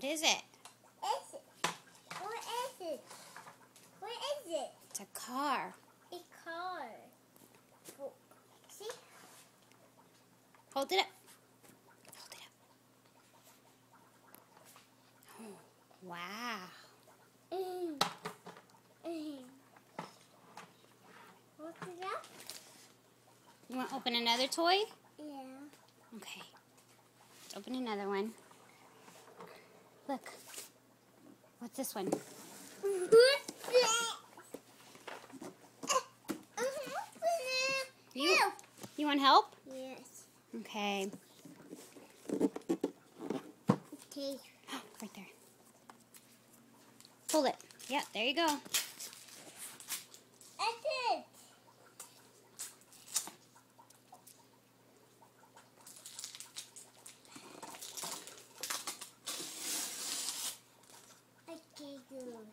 What is it? What is it? What is it? It's a car. A car. See? Hold it up. Hold it up. Oh, wow. What's it up? You want to open another toy? Yeah. Okay. Let's open another one. Look. What's this one? You want help? Yes. Okay. Okay. Right there. Pull it. Yeah, there you go. That's it. Okay, good.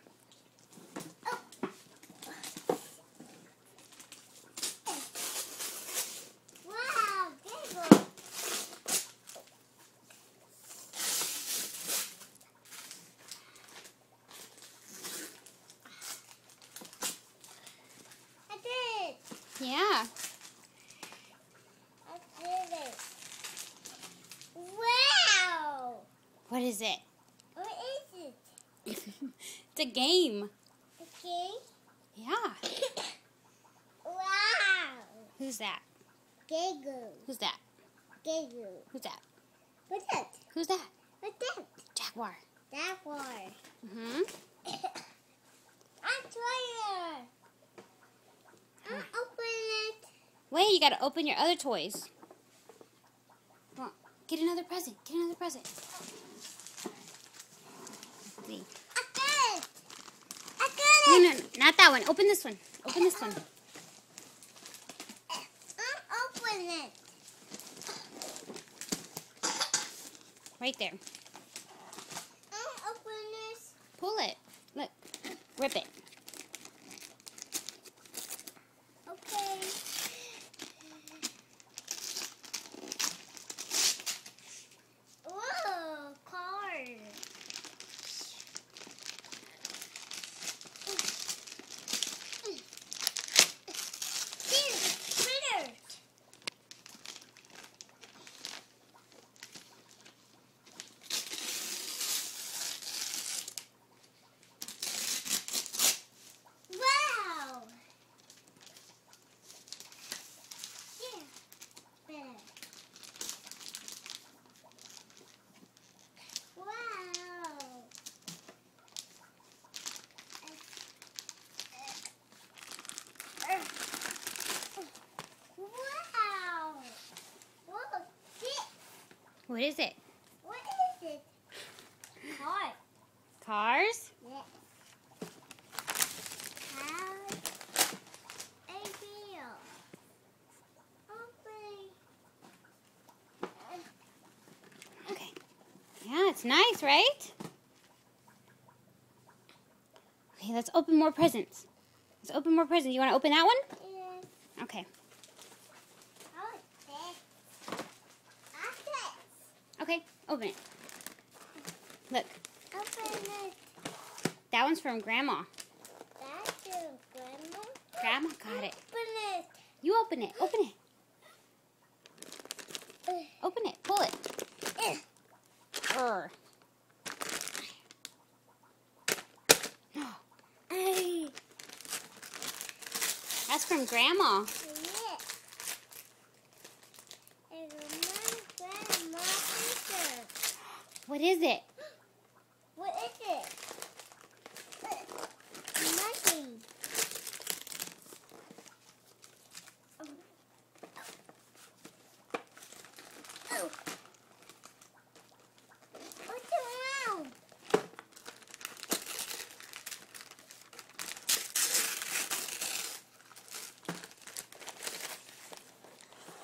Wow, giggle. I did it. Yeah. I did it. Wow. What is it? What is it? It's a game. Okay. Yeah. Wow. Who's that? Giggle. Who's that? Giggle. Who's that? What's that? Who's that? What's that? Jaguar. That one. Mm-hmm. I'm trying. I'll open it. Wait, you gotta open your other toys. Come on, get another present. Get another present. See. I got it. I No, got it. no, not that one. Open this one. Open this one. I'll open it. Right there. I'll open this. Pull it. Look. Rip it. Okay. Whoa, car. Critter. Wow. Yeah. Better. Wow. Wow. Whoa, shit. What is it? What is it? Car. Cars? Yeah. Car. A wheel. Open. Okay. Yeah, it's nice, right? Okay, let's open more presents. Let's open more presents. You want to open that one? Yeah. Okay. Oh, this. That's it. Okay, open it. Look, Open it. that one's from Grandma. That's your grandma. Grandma got it. Open it. You open it. Open it. Open it. Pull it. Urgh. Hey. That's from Grandma. Yeah. It's my grandma's picture. What is it? What is it? Nothing. Oh. What's around?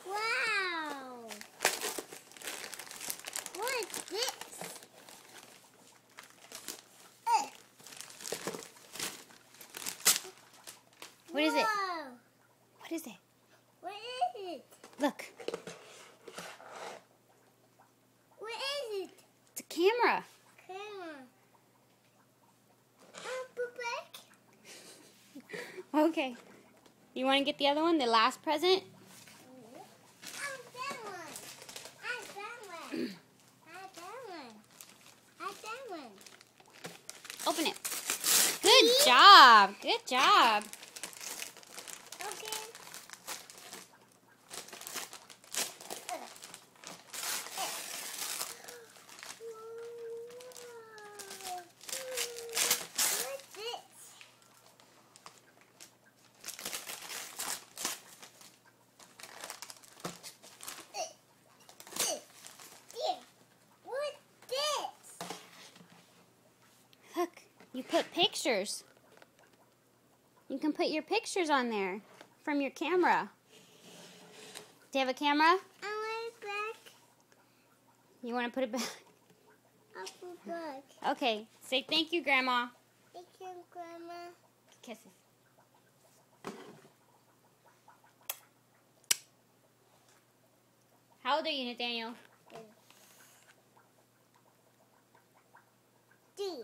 Wow. What is this? What is it? Whoa. What is it? What is it? Look, What is it? it's a camera. Camera. Okay. You want to get the other one, the last present? That one. That one. That one. Open it. Good job. Good job. Okay. What's this? What's this? Look, you put pictures. You can put your pictures on there from your camera. Do you have a camera? I want it back. You want to put it back? I'll put it back. Okay. Say thank you, Grandma. Thank you, Grandma. Kisses. How old are you, Nathaniel? D.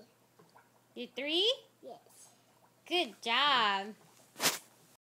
You 3? Yes. Good job.